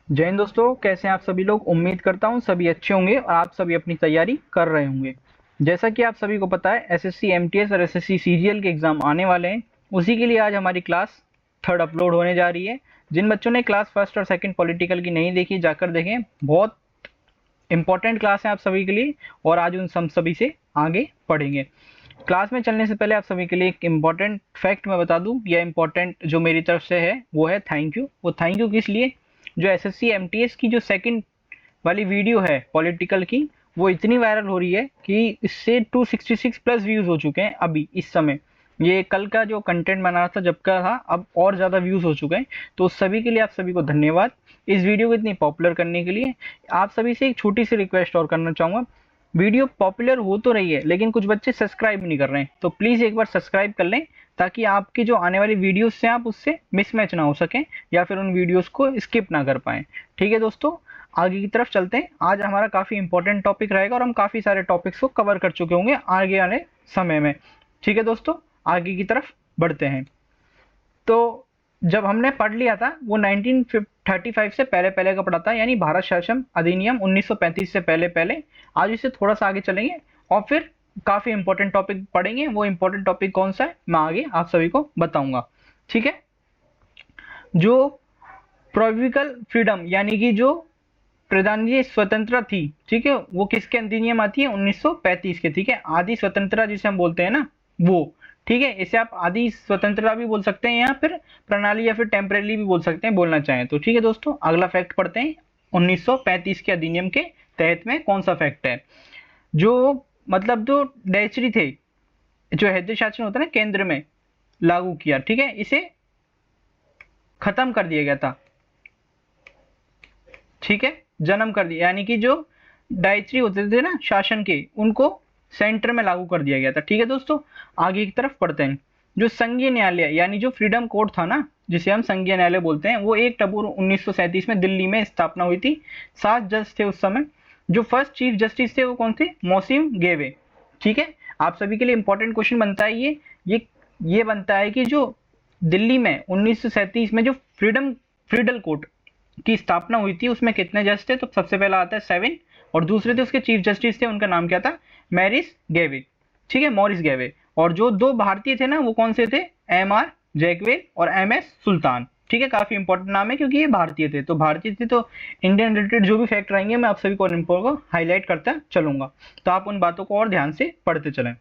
जय हिंद दोस्तों, कैसे हैं आप सभी लोग। उम्मीद करता हूं सभी अच्छे होंगे और आप सभी अपनी तैयारी कर रहे होंगे। जैसा कि आप सभी को पता है, एसएससी एमटीएस और एसएससी सीजीएल के एग्जाम आने वाले हैं। उसी के लिए आज हमारी क्लास थर्ड अपलोड होने जा रही है। जिन बच्चों ने क्लास फर्स्ट और सेकंड पॉलिटिकल की नहीं देखी, जाकर देखें। बहुत इंपॉर्टेंट क्लास है आप सभी के लिए और आज उन सब सभी से आगे पढ़ेंगे। क्लास में चलने से पहले आप सभी के लिए एक इम्पॉर्टेंट फैक्ट मैं बता दूं, या इम्पॉर्टेंट जो मेरी तरफ से है वो है थैंक यू। वो थैंक यू किस लिए, जो एसएससी एमटीएस की जो सेकंड वाली वीडियो है पॉलिटिकल की, वो इतनी वायरल हो रही है कि इससे 266 प्लस व्यूज हो चुके हैं अभी इस समय। ये कल का जो कंटेंट बना रहा था जब का था, अब और ज़्यादा व्यूज हो चुके हैं। तो उस सभी के लिए आप सभी को धन्यवाद इस वीडियो को इतनी पॉपुलर करने के लिए। आप सभी से एक छोटी सी रिक्वेस्ट और करना चाहूँगा। वीडियो पॉपुलर हो तो रही है, लेकिन कुछ बच्चे सब्सक्राइब नहीं कर रहे हैं, तो प्लीज़ एक बार सब्सक्राइब कर लें, ताकि आपकी जो आने वाली वीडियोस से आप उससे मिसमैच ना हो सकें या फिर उन वीडियोस को स्किप ना कर पाएँ। ठीक है दोस्तों, आगे की तरफ चलते हैं। आज हमारा काफ़ी इंपॉर्टेंट टॉपिक रहेगा और हम काफ़ी सारे टॉपिक्स को कवर कर चुके होंगे आगे आने समय में। ठीक है दोस्तों, आगे की तरफ बढ़ते हैं। तो जब हमने पढ़ लिया था वो 1935 से पहले पहले का पढ़ा था, यानी भारत शासन अधिनियम 1935 से पहले पहले। आज इसे थोड़ा सा आगे चलेंगे और फिर काफ़ी इंपॉर्टेंट टॉपिक पढ़ेंगे। वो इंपॉर्टेंट टॉपिक कौन सा है मैं आगे आप सभी को बताऊंगा। ठीक है, जो प्रोविकल फ्रीडम यानी कि जो प्रधानमंत्री स्वतंत्रता थी, ठीक है, वो किसके अधिनियम आती है, 1935 के। ठीक है, आदि स्वतंत्रता जिसे हम बोलते हैं ना, वो। ठीक है, इसे आप आदि स्वतंत्रता भी बोल सकते हैं या फिर प्रणाली या फिर टेम्परेरी भी बोल सकते हैं, बोलना चाहें तो। ठीक है दोस्तों, अगला फैक्ट पढ़ते हैं। 1935 के अधिनियम के तहत में कौन सा फैक्ट है, जो मतलब जो डेचरी थे, जो हैदरी शासन होता है ना केंद्र में, लागू किया। ठीक है, इसे खत्म कर दिया गया था। ठीक है, जन्म कर दिया, यानी कि जो डायरेक्टरी होते थे ना शासन के, उनको सेंटर में लागू कर दिया गया था। ठीक है दोस्तों, आगे की तरफ पढ़ते हैं। जो संघीय न्यायालय यानी जो फ्रीडम कोर्ट था ना, जिसे हम संघीय न्यायालय बोलते हैं, वो 1 अक्टूबर 1937 में दिल्ली में स्थापना हुई थी। 7 जज थे उस समय। जो फर्स्ट चीफ जस्टिस थे वो कौन थे, मोसिम गेवे। ठीक है, आप सभी के लिए इंपॉर्टेंट क्वेश्चन बनता है ये बनता है कि जो दिल्ली में 1937 में जो फ्रीडल कोर्ट की स्थापना हुई थी, उसमें कितने जज थे, तो सबसे पहला आता है 7, और दूसरे थे उसके चीफ जस्टिस थे, उनका नाम क्या था, मैरिस गेवे। ठीक है, मॉरिस गेवे। और जो दो भारतीय थे ना, वो कौन से थे, एम आर जैकवेल और एम एस सुल्तान। ठीक है, काफी इंपॉर्टेंट नाम है क्योंकि ये भारतीय थे। तो भारतीय थे तो इंडियन रिलेटेड जो भी फैक्ट रहेंगे मैं आप सभी को हाईलाइट करता चलूंगा, तो आप उन बातों को और ध्यान से पढ़ते चलें।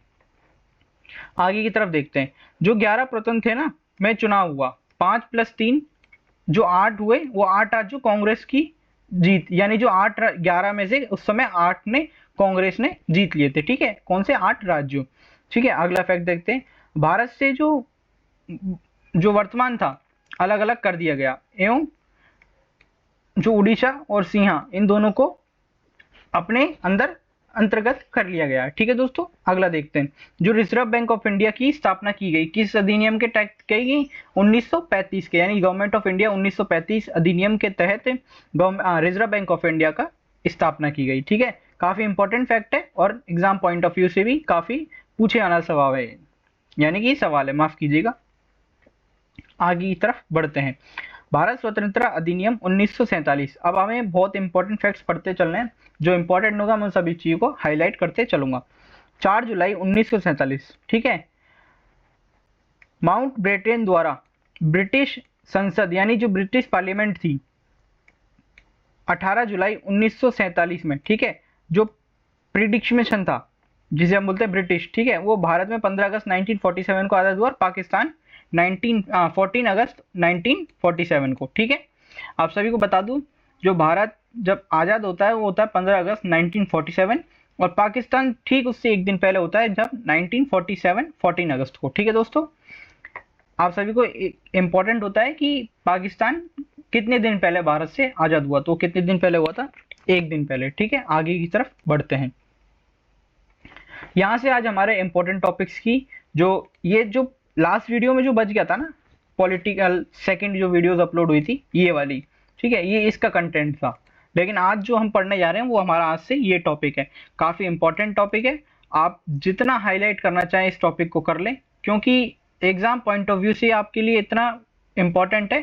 आगे की तरफ देखते हैं। जो 11 प्रथम थे ना में चुनाव हुआ, 5+3 जो 8 हुए, वो 8 जो कांग्रेस की जीत, यानी जो 8 11 में से उस समय 8 ने कांग्रेस ने जीत लिए थे। ठीक है, कौन से 8 राज्यों। ठीक है, अगला फैक्ट देखते हैं। भारत से जो जो वर्तमान था अलग अलग कर दिया गया, एवं जो उड़ीसा और सिंहा, इन दोनों को अपने अंदर अंतर्गत कर लिया गया। ठीक है दोस्तों, अगला देखते हैं। जो रिजर्व बैंक ऑफ इंडिया की स्थापना की गई, किस अधिनियम के तहत की गई, 1935 के, यानी गवर्नमेंट ऑफ इंडिया 1935 अधिनियम के तहत रिजर्व बैंक ऑफ इंडिया का स्थापना की गई। ठीक है, काफी इंपॉर्टेंट फैक्ट है और एग्जाम पॉइंट ऑफ व्यू से भी काफी पूछे आना सवाल है, यानी कि सवाल है, माफ कीजिएगा। आगे की तरफ बढ़ते हैं। भारत स्वतंत्रता अधिनियम 1947। अब हमें बहुत इंपॉर्टेंट फैक्ट्स पढ़ते चलने हैं, जो इंपॉर्टेंट होगा मैं सभी चीजों को हाईलाइट करते चलूंगा। 4 जुलाई 1947। ठीक है, माउंट ब्रेटन द्वारा ब्रिटिश संसद यानी जो ब्रिटिश पार्लियामेंट थी, 18 जुलाई 1947 में, ठीक है, जो प्रिडिक्शमेशन था जिसे हम बोलते हैं ब्रिटिश, ठीक है, वो भारत में 15 अगस्त 1947 को आजाद हुआ और पाकिस्तान 14 अगस्त 1947 को। ठीक है, आप सभी को बता दूं, जो भारत जब आज़ाद होता है वो होता है 15 अगस्त 1947, और पाकिस्तान ठीक उससे एक दिन पहले होता है, जब 1947 14 अगस्त को। ठीक है दोस्तों, आप सभी को इम्पोर्टेंट होता है कि पाकिस्तान कितने दिन पहले भारत से आज़ाद हुआ, तो कितने दिन पहले हुआ था, एक दिन पहले। ठीक है, आगे की तरफ बढ़ते हैं। यहाँ से आज हमारे इंपॉर्टेंट टॉपिक्स की जो लास्ट वीडियो में जो बच गया था ना, पॉलिटिकल सेकंड जो वीडियोस अपलोड हुई थी ये वाली, ठीक है, ये इसका कंटेंट था। लेकिन आज जो हम पढ़ने जा रहे हैं वो हमारा आज से ये टॉपिक है, काफ़ी इंपॉर्टेंट टॉपिक है। आप जितना हाईलाइट करना चाहें इस टॉपिक को कर लें, क्योंकि एग्जाम पॉइंट ऑफ व्यू से आपके लिए इतना इंपॉर्टेंट है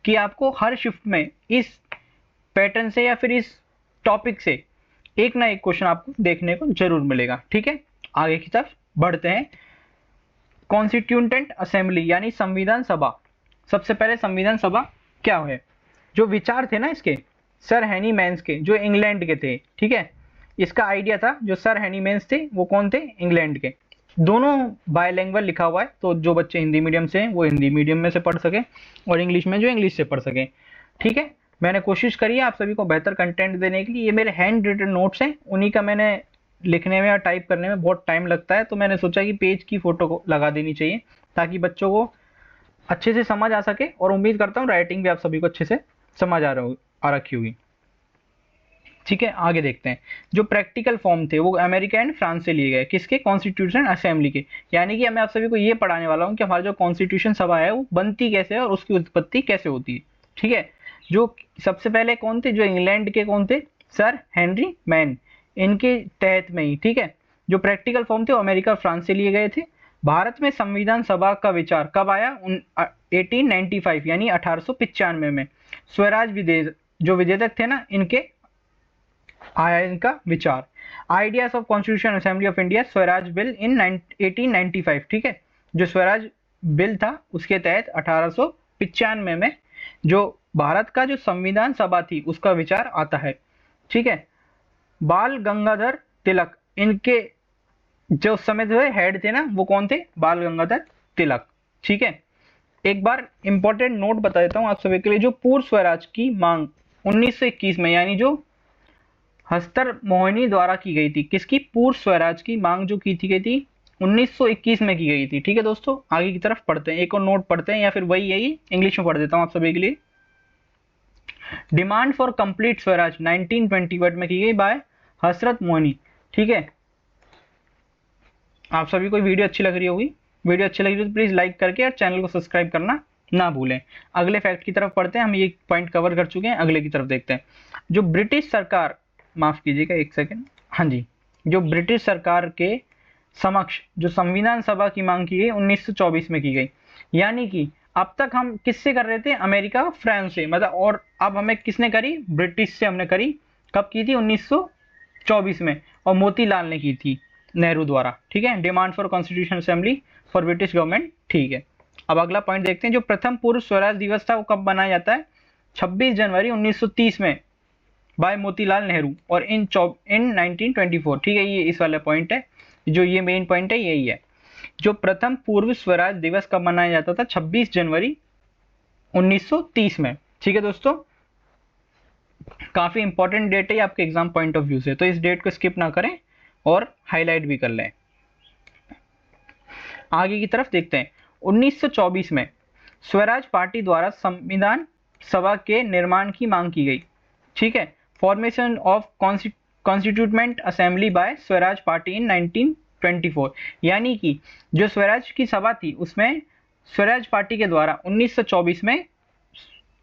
कि आपको हर शिफ्ट में इस पैटर्न से या फिर इस टॉपिक से एक ना एक क्वेश्चन आपको देखने को जरूर मिलेगा। ठीक है, आगे की तरफ बढ़ते हैं। कॉन्स्टिट्यूएंट असेंबली यानी संविधान सभा। सबसे पहले संविधान सभा क्या है? जो विचार थे ना इसके सर हेनी मैन्स के, जो इंग्लैंड के थे। ठीक है, इसका आइडिया था, जो सर हेनी मैन्स थे वो कौन थे? इंग्लैंड के। दोनों बायलैंग्वेज लिखा हुआ है, तो जो बच्चे हिंदी मीडियम से हैं वो हिंदी मीडियम में से पढ़ सके और इंग्लिश में जो इंग्लिश से पढ़ सके। ठीक है, मैंने कोशिश करी है आप सभी को बेहतर कंटेंट देने के लिए। ये मेरे हैंड रिटन नोट्स हैं, उन्हीं का मैंने लिखने में और टाइप करने में बहुत टाइम लगता है, तो मैंने सोचा कि पेज की फोटो को लगा देनी चाहिए ताकि बच्चों को अच्छे से समझ आ सके, और उम्मीद करता हूँ राइटिंग भी आप सभी को अच्छे से समझ आ रखी होगी। ठीक है, आगे देखते हैं। जो प्रैक्टिकल फॉर्म थे वो अमेरिका एंड फ्रांस से लिए गए, किसके? कॉन्स्टिट्यूशन असेंबली के। यानी कि मैं आप सभी को ये पढ़ाने वाला हूँ कि हमारा जो कॉन्स्टिट्यूशन सभा है वो बनती कैसे है और उसकी उत्पत्ति कैसे होती है। ठीक है, जो सबसे पहले कौन थे? जो इंग्लैंड के कौन थे? सर हेनरी मैन, इनके तहत में ही। ठीक है, जो प्रैक्टिकल फॉर्म थे वो अमेरिका और फ्रांस से लिए गए थे। भारत में संविधान सभा का विचार कब आया? 1895 यानी 1895 में। स्वराज विधेयक, जो विधेयक थे ना इनके आया इनका विचार। Ideas of constitution assembly of India Swaraj bill in 1895। ठीक है, जो स्वराज बिल था उसके तहत 1895 में जो भारत का जो संविधान सभा थी उसका विचार आता है। ठीक है, बाल गंगाधर तिलक, इनके जो समय जो हेड थे ना वो कौन थे? बाल गंगाधर तिलक। ठीक है, एक बार इंपॉर्टेंट नोट बता देता हूं आप सभी के लिए। जो पूर्व स्वराज की मांग 1921 में, यानी जो हस्तर मोहिनी द्वारा की गई थी, किसकी? पूर्व स्वराज की मांग जो की थी गई थी 1921 में की गई थी। ठीक है दोस्तों, आगे की तरफ पढ़ते हैं, एक और नोट पढ़ते हैं, या फिर वही यही इंग्लिश में पढ़ देता हूं आप सभी के लिए। डिमांड फॉर कंप्लीट स्वराज 1921 में की गई बाय हसरत मोहिनी। ठीक है, आप सभी को वीडियो अच्छी लग रही होगी। वीडियो अच्छी लगी तो प्लीज लाइक करके और चैनल को सब्सक्राइब करना ना भूलें। अगले फैक्ट की तरफ पढ़ते हैं, हम ये पॉइंट कवर कर चुके हैं, अगले की तरफ देखते हैं। जो ब्रिटिश सरकार, माफ कीजिएगा एक सेकेंड, हाँ जी, जो ब्रिटिश सरकार के समक्ष जो संविधान सभा की मांग की गई 1924 में की गई। यानी कि अब तक हम किससे कर रहे थे? अमेरिका फ्रांस से, मतलब, और अब हमें किसने करी? ब्रिटिश से हमने करी। कब की थी? 1924 में, और मोतीलाल ने की थी नेहरू द्वारा। ठीक है, demand for constitution assembly for British government. ठीक है, अब अगला पॉइंट देखते हैं। जो प्रथम पूर्व स्वराज दिवस था वो कब मनाया जाता है? 26 जनवरी 1930 में बाय मोतीलाल नेहरू, और इन 1924। ठीक है, ये इस वाला पॉइंट है, जो ये मेन पॉइंट है यही है। जो प्रथम पूर्व स्वराज दिवस कब मनाया जाता था? 26 जनवरी 1930 में। ठीक है दोस्तों, काफी इंपॉर्टेंट डेट है आपके एग्जाम पॉइंट ऑफ व्यू से, तो इस डेट को स्किप ना करें और हाईलाइट भी कर लें। आगे की तरफ देखते हैं। 1924 में स्वराज पार्टी द्वारा संविधान सभा के निर्माण की मांग की गई। ठीक है, formation of constituent assembly bye Swaraj party इन 1924। यानी कि जो स्वराज की सभा थी उसमें स्वराज पार्टी के द्वारा 1924 में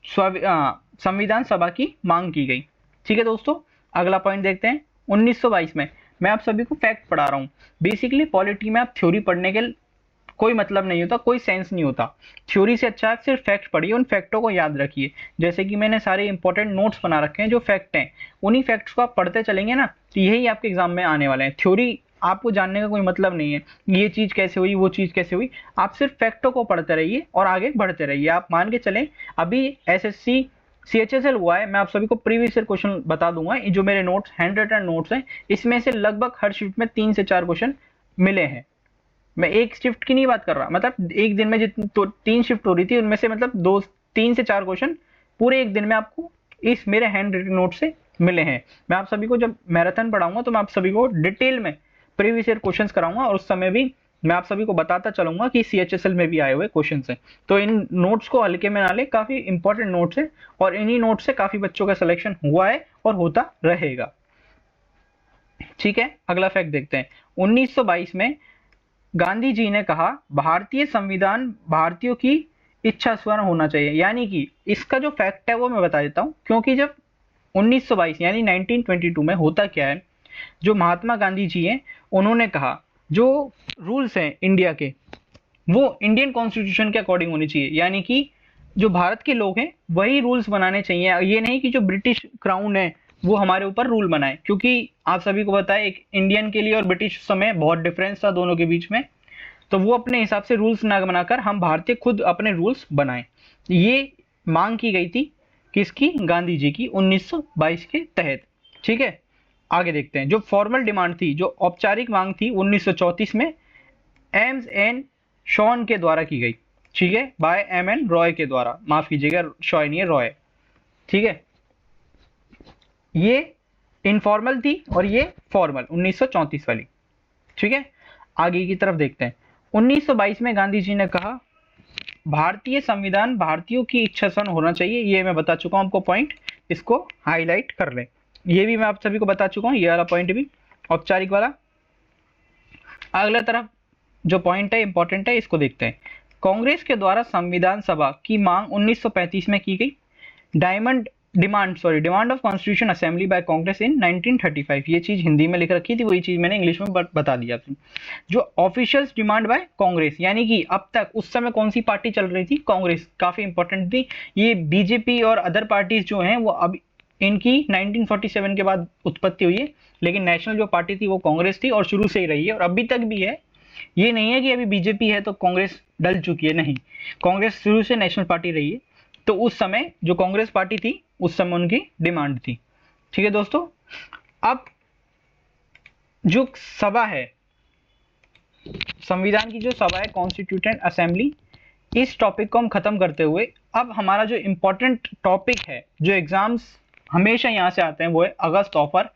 संविधान सभा की मांग की गई। ठीक है दोस्तों, अगला पॉइंट देखते हैं। 1922 में, मैं आप सभी को फैक्ट पढ़ा रहा हूँ। बेसिकली पॉलिटी में आप थ्योरी पढ़ने के कोई मतलब नहीं होता, कोई सेंस नहीं होता। थ्योरी से अच्छा है सिर्फ फैक्ट पढ़िए, उन फैक्टों को याद रखिए। जैसे कि मैंने सारे इंपॉर्टेंट नोट्स बना रखे हैं, जो फैक्ट हैं उन्हीं फैक्ट्स को आप पढ़ते चलेंगे ना, तो यही आपके एग्जाम में आने वाले हैं। थ्योरी आपको जानने का कोई मतलब नहीं है, ये चीज कैसे हुई, वो चीज कैसे हुई। आप सिर्फ फैक्टों को पढ़ते रहिए और आगे बढ़ते रहिए। आप मान के चलें, अभी एसएससी CHSL हुआ है, मैं आप सभी को प्रीवियस ईयर क्वेश्चन बता दूंगा। जो मेरे नोट्स हैंड रिटन नोट्स हैं, इसमें से लगभग हर शिफ्ट में 3 से 4 क्वेश्चन मिले हैं। मैं एक शिफ्ट की नहीं बात कर रहा, मतलब एक दिन में जितनी तो 3 शिफ्ट हो रही थी, उनमें से मतलब 3 से 4 क्वेश्चन पूरे एक दिन में आपको इस मेरे हैंड रिटन नोट से मिले हैं। मैं आप सभी को जब मैराथन पढ़ाऊंगा तो मैं आप सभी को डिटेल में प्रीवियस ईयर क्वेश्चंस कराऊंगा, और उस समय भी मैं आप सभी को बताता चलूंगा कि CHSL में भी आए हुए क्वेश्चन हैं। तो इन नोट्स को हल्के में ना ले, काफी इंपॉर्टेंट नोट्स है, और इन्हीं नोट्स से काफी बच्चों का सिलेक्शन हुआ है और होता रहेगा। ठीक है, अगला फैक्ट देखते हैं। 1922 में गांधी जी ने कहा, भारतीय संविधान भारतीयों की इच्छा स्वर होना चाहिए। यानी कि इसका जो फैक्ट है वो मैं बता देता हूं, क्योंकि जब 1922 यानी 1922 में होता क्या है, जो महात्मा गांधी जी हैं उन्होंने कहा जो रूल्स हैं इंडिया के वो इंडियन कॉन्स्टिट्यूशन के अकॉर्डिंग होने चाहिए। यानी कि जो भारत के लोग हैं वही रूल्स बनाने चाहिए, ये नहीं कि जो ब्रिटिश क्राउन है वो हमारे ऊपर रूल बनाए, क्योंकि आप सभी को पता है एक इंडियन के लिए और ब्रिटिश समय बहुत डिफरेंस था दोनों के बीच में, तो वो अपने हिसाब से रूल्स ना बनाकर हम भारतीय खुद अपने रूल्स बनाएं। ये मांग की गई थी किसकी? गांधी जी की 1922 के तहत। ठीक है, आगे देखते हैं। जो फॉर्मल डिमांड थी, जो औपचारिक मांग थी 1934 में एम्स एंड शॉन के द्वारा की गई। ठीक है, बाय एम एन रॉय के द्वारा, माफ कीजिएगा शॉय नहीं है, रॉय। ठीक है, ये इनफॉर्मल थी और ये फॉर्मल 1934 वाली। ठीक है, आगे की तरफ देखते हैं। 1922 में गांधी जी ने कहा भारतीय संविधान भारतीयों की इच्छा से होना चाहिए। ये मैं बता चुका हूं आपको पॉइंट, इसको हाईलाइट कर लें। ये भी मैं आप सभी को बता चुका हूं, ये वाला पॉइंट भी औपचारिक वाला। अगला तरफ जो पॉइंट है इंपॉर्टेंट है, इसको देखते हैं। कांग्रेस के द्वारा संविधान सभा की मांग 1935 में की गई। Demand of constitution assembly by Congress in 1935। ये चीज हिंदी में लिख रखी थी, वही चीज मैंने इंग्लिश में बता दिया आपको। जो ऑफिशियल्स डिमांड बाय कांग्रेस, यानी कि अब तक उस समय कौन सी पार्टी चल रही थी? कांग्रेस, काफी इंपॉर्टेंट थी। ये बीजेपी और अदर पार्टीज जो हैं वो अब इनकी 1947 के बाद उत्पत्ति हुई है, लेकिन नेशनल जो पार्टी थी वो कांग्रेस थी और शुरू से ही रही है और अभी तक भी है। ये नहीं है कि अभी बीजेपी है तो कांग्रेस डल चुकी है, नहीं, कांग्रेस शुरू से नेशनल पार्टी रही है। तो उस समय जो कांग्रेस पार्टी थी उस समय उनकी डिमांड थी। ठीक है दोस्तों, अब जो सभा है, संविधान की जो सभा है कॉन्स्टिट्यूटेंट असेंबली, इस टॉपिक को हम खत्म करते हुए अब हमारा जो इंपॉर्टेंट टॉपिक है, जो एग्जाम्स हमेशा यहां से आते हैं, वो है अगस्त ऑफर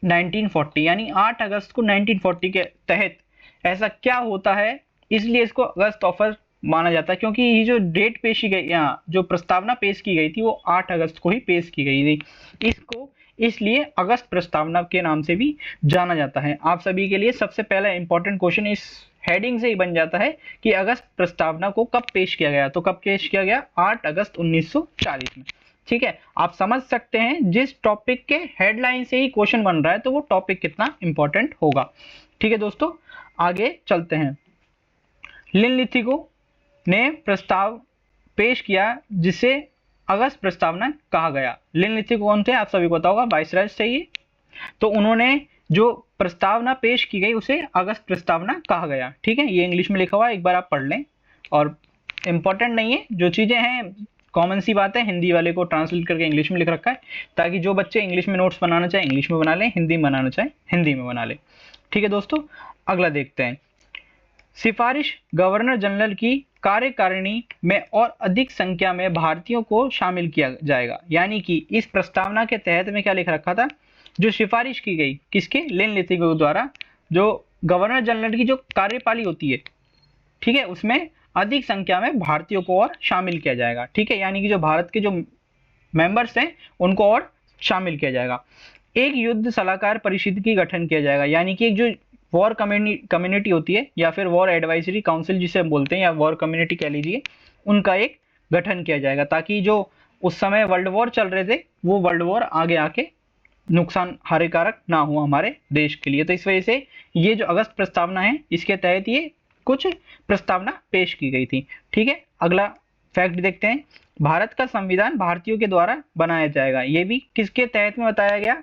1940, यानी 8 अगस्त को 1940 के तहत ऐसा क्या होता है, इसलिए इसको अगस्त ऑफर माना जाता है, क्योंकि ये जो डेट पेश की गई, यहाँ जो प्रस्तावना पेश की गई थी वो 8 अगस्त को ही पेश की गई थी। इसको इसलिए अगस्त प्रस्तावना के नाम से भी जाना जाता है। आप सभी के लिए सबसे पहला इंपॉर्टेंट क्वेश्चन इस हेडिंग से ही बन जाता है कि अगस्त प्रस्तावना को कब पेश किया गया? तो कब पेश किया गया? 8 अगस्त 1940 में। ठीक है, आप समझ सकते हैं जिस टॉपिक के हेडलाइन से ही क्वेश्चन बन रहा है तो वो टॉपिक कितना इंपॉर्टेंट होगा। ठीक है दोस्तों, आगे चलते हैं। लिनलिथिगो ने प्रस्ताव पेश किया जिसे अगस्त प्रस्तावना कहा गया। लिनलिथिगो कौन थे? आप सभी को पता होगा, वाइसराय चाहिए। तो उन्होंने जो प्रस्तावना पेश की गई उसे अगस्त प्रस्तावना कहा गया। ठीक है, ये इंग्लिश में लिखा हुआ है, एक बार आप पढ़ लें, और इंपॉर्टेंट नहीं है, जो चीजें हैं कॉमन सी बात है, हिंदी वाले को ट्रांसलेट करके इंग्लिश में लिख रखा है ताकि जो बच्चे इंग्लिश में नोट्स बनाना चाहे इंग्लिश में बना लें, हिंदी में बनाना चाहे हिंदी में बना लें। ठीक है दोस्तों, अगला देखते हैं। सिफारिश गवर्नर जनरल की कार्यकारिणी में और अधिक संख्या में भारतीयों को शामिल किया जाएगा। यानी कि इस प्रस्तावना के तहत में क्या लिख रखा था? जो सिफारिश की गई किसके? लिनलिथिगो द्वारा, जो गवर्नर जनरल की जो कार्यपाली होती है, ठीक है, उसमें अधिक संख्या में भारतीयों को और शामिल किया जाएगा। ठीक है, यानी कि जो भारत के जो मेंबर्स हैं उनको और शामिल किया जाएगा। एक युद्ध सलाहकार परिषद की गठन किया जाएगा, यानी कि एक जो वॉर कम्युनिटी होती है या फिर वॉर एडवाइजरी काउंसिल जिसे हम बोलते हैं, या वॉर कम्युनिटी कह लीजिए, उनका एक गठन किया जाएगा ताकि जो उस समय वर्ल्ड वॉर चल रहे थे वो वर्ल्ड वॉर आगे आके नुकसान हानिकारक ना हो हमारे देश के लिए। तो इस वजह से ये जो अगस्त प्रस्तावना है इसके तहत ये कुछ प्रस्तावना पेश की गई थी। ठीक है, अगला फैक्ट देखते हैं। भारत का संविधान भारतीयों के द्वारा बनाया जाएगा, ये भी किसके तहत में बताया गया?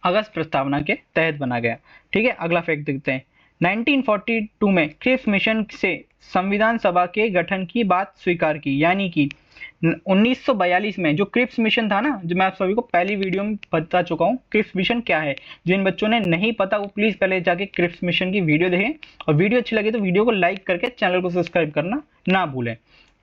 अगस्त प्रस्तावना के तहत बना गया। ठीक है, अगला फैक्ट देखते हैं। 1942 में क्रिप्स मिशन से संविधान सभा के गठन की बात स्वीकार की, यानी कि 1942 में जो क्रिप्स मिशन था ना, जो मैं आप सभी को पहली वीडियो में बता चुका हूँ क्रिप्स मिशन क्या है। जिन बच्चों ने नहीं पता वो प्लीज पहले जाके क्रिप्स मिशन की वीडियो देखें, और वीडियो अच्छी लगे तो वीडियो को लाइक करके चैनल को सब्सक्राइब करना ना भूलें।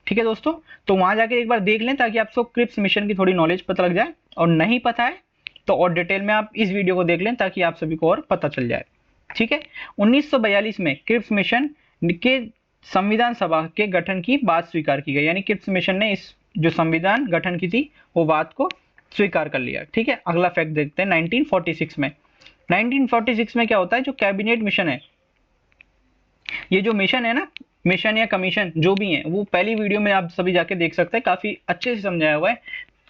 ठीक है दोस्तों, तो वहां जाके एक बार देख लें ताकि आपको क्रिप्स मिशन की थोड़ी नॉलेज पता लग जाए, और नहीं पता है तो और डिटेल में आप इस वीडियो को देख लें ताकि आप सभी को और पता चल जाए। ठीक है, 1942 में क्रिप्स मिशन के संविधान सभा के गठन की बात स्वीकार की गई, यानी क्रिप्स मिशन ने इस जो संविधान गठन की थी वो बात को स्वीकार कर लिया। ठीक है, अगला फैक्ट देखते हैं। 1946 में 1946 में क्या होता है? जो कैबिनेट मिशन है, ये जो मिशन है ना, मिशन या कमीशन जो भी है, वो पहली वीडियो में आप सभी जाके देख सकते हैं, काफी अच्छे से समझाया हुआ है,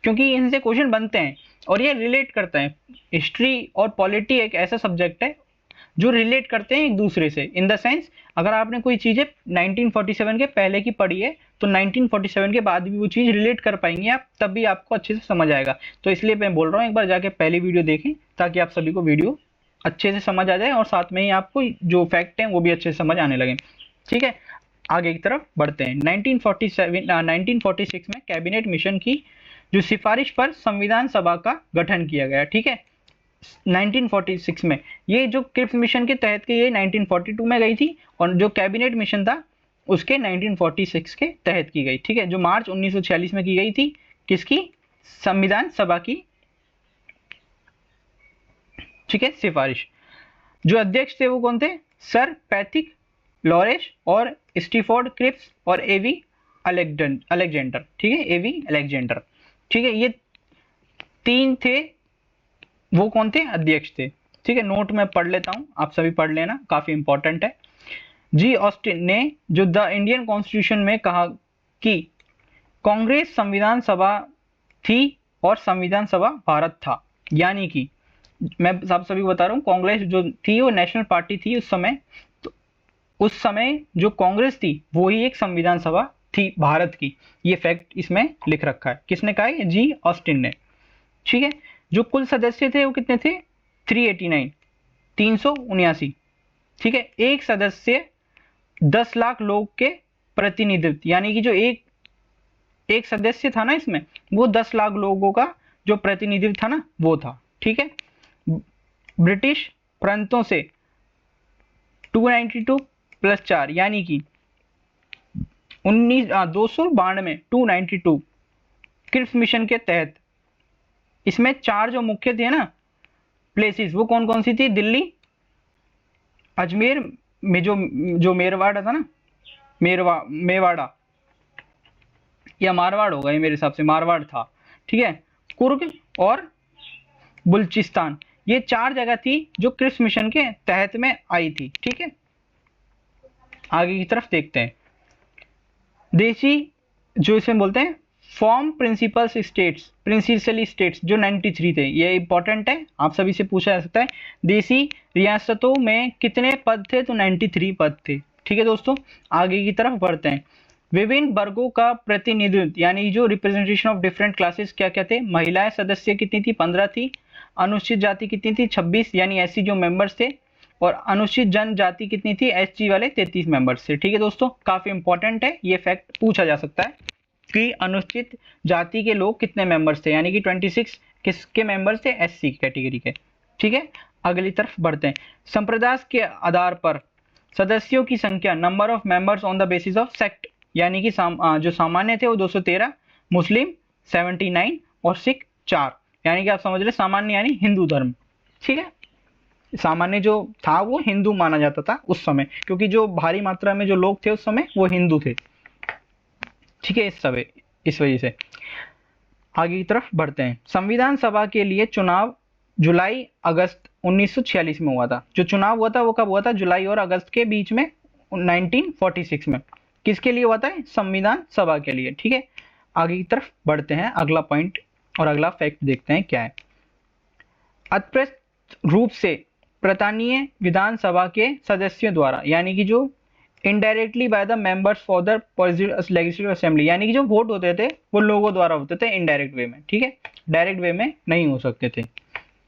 क्योंकि इनसे क्वेश्चन बनते हैं और ये रिलेट करते हैं। हिस्ट्री और पॉलिटी एक ऐसा सब्जेक्ट है जो रिलेट करते हैं एक दूसरे से, इन द सेंस अगर आपने कोई चीजें 1947 के पहले की पढ़ी है तो 1947 के बाद भी वो चीज़ रिलेट कर पाएंगे आप, तब भी आपको अच्छे से समझ आएगा। तो इसलिए मैं बोल रहा हूँ एक बार जाके पहली वीडियो देखें, ताकि आप सभी को वीडियो अच्छे से समझ आ जाए और साथ में ही आपको जो फैक्ट हैं वो भी अच्छे से समझ आने लगे। ठीक है, आगे की तरफ बढ़ते हैं। 1946 में कैबिनेट मिशन की जो सिफारिश पर संविधान सभा का गठन किया गया। ठीक है, 1946 में ये जो क्रिप्स मिशन के तहत के ये 1942 में गई थी, और जो कैबिनेट मिशन था उसके 1946 के तहत की गई। ठीक है, जो मार्च 1946 में की गई थी, किसकी? संविधान सभा की। ठीक है, सिफारिश। जो अध्यक्ष थे वो कौन थे? सर पैथिक लॉरेंस और स्टीफोर्ड क्रिप्स और एवी अलेक्जेंडर। ठीक है, एवी अलेक्जेंडर। ठीक है, ये तीन थे, वो कौन थे? अध्यक्ष थे। ठीक है, नोट में पढ़ लेता हूं, आप सभी पढ़ लेना, काफी इंपॉर्टेंट है। जी ऑस्टिन ने जो द इंडियन कॉन्स्टिट्यूशन में कहा कि कांग्रेस संविधान सभा थी और संविधान सभा भारत था, यानी कि मैं आप सभी को बता रहा हूँ, कांग्रेस जो थी वो नेशनल पार्टी थी उस समय, तो उस समय जो कांग्रेस थी वो ही एक संविधान सभा थी भारत की। ये फैक्ट इसमें लिख रखा है। किसने कहा है? जी ऑस्टिन ने। ठीक है, जो कुल सदस्य थे वो कितने थे? 389, 379। ठीक है, एक सदस्य 10 लाख लोग के प्रतिनिधित्व, यानी कि जो एक सदस्य था ना इसमें, वो 10 लाख लोगों का जो प्रतिनिधित्व था ना वो था। ठीक है, ब्रिटिश प्रांतों से 292 प्लस 4, यानी कि 292 292 क्रिप्स मिशन के तहत। इसमें 4 जो मुख्य थे ना प्लेसेस, वो कौन कौन सी थी? दिल्ली, अजमेर में जो मेरवाड़ा था ना, मेवाड़ा या मारवाड़ होगा, ये मेरे हिसाब से मारवाड़ था। ठीक है, कुर्ग और बलूचिस्तान, ये 4 जगह थी जो क्रिप्स मिशन के तहत में आई थी। ठीक है, आगे की तरफ देखते हैं। देशी जो इसमें बोलते हैं form principles states, principally states, जो 93 थे, ये इंपॉर्टेंट है, आप सभी से पूछा जा सकता है। देशी रियासतों में कितने पद थे? तो 93 पद थे। ठीक है दोस्तों, आगे की तरफ बढ़ते हैं। विभिन्न वर्गों का प्रतिनिधित्व, यानी जो रिप्रेजेंटेशन ऑफ डिफरेंट क्लासेस, क्या क्या थे? महिलाएं सदस्य कितनी थी? 15 थी। अनुसूचित जाति कितनी थी? 26, यानी एससी जो मेंबर्स थे। और अनुसूचित जनजाति कितनी थी? एसटी वाले 33 मेंबर्स थे। ठीक है दोस्तों, काफी इंपॉर्टेंट है, ये फैक्ट पूछा जा सकता है कि अनुसूचित जाति के लोग कितने मेंबर्स थे, यानी कि 26 किसके मेंबर्स थे? एससी कैटेगरी के। ठीक है, अगली तरफ बढ़ते हैं। संप्रदाय के आधार पर सदस्यों की संख्या, number of members on the basis of sect, यानी कि जो सामान्य थे वो 213, मुस्लिम 79 और सिख 4, यानी कि आप समझ रहे सामान्य यानी हिंदू धर्म। ठीक है, सामान्य जो था वो हिंदू माना जाता था उस समय, क्योंकि जो भारी मात्रा में जो लोग थे उस समय वो हिंदू थे। ठीक है, इस वजह से आगे की तरफ बढ़ते हैं। संविधान सभा के लिए चुनाव जुलाई अगस्त 1946 में हुआ था। जो चुनाव हुआ था वो कब हुआ था? जुलाई और अगस्त के बीच में 1946 में। किसके लिए हुआ था? संविधान सभा के लिए। ठीक है, आगे की तरफ बढ़ते हैं, अगला पॉइंट और अगला फैक्ट देखते हैं क्या है। अप्रत्यक्ष रूप से प्रांतीय विधानसभा के सदस्यों द्वारा, यानी कि जो indirectly by the members for the legislative assembly, यानी कि जो वोट होते थे वो लोगों द्वारा होते थे इनडायरेक्ट वे में। ठीक है, डायरेक्ट वे में नहीं हो सकते थे।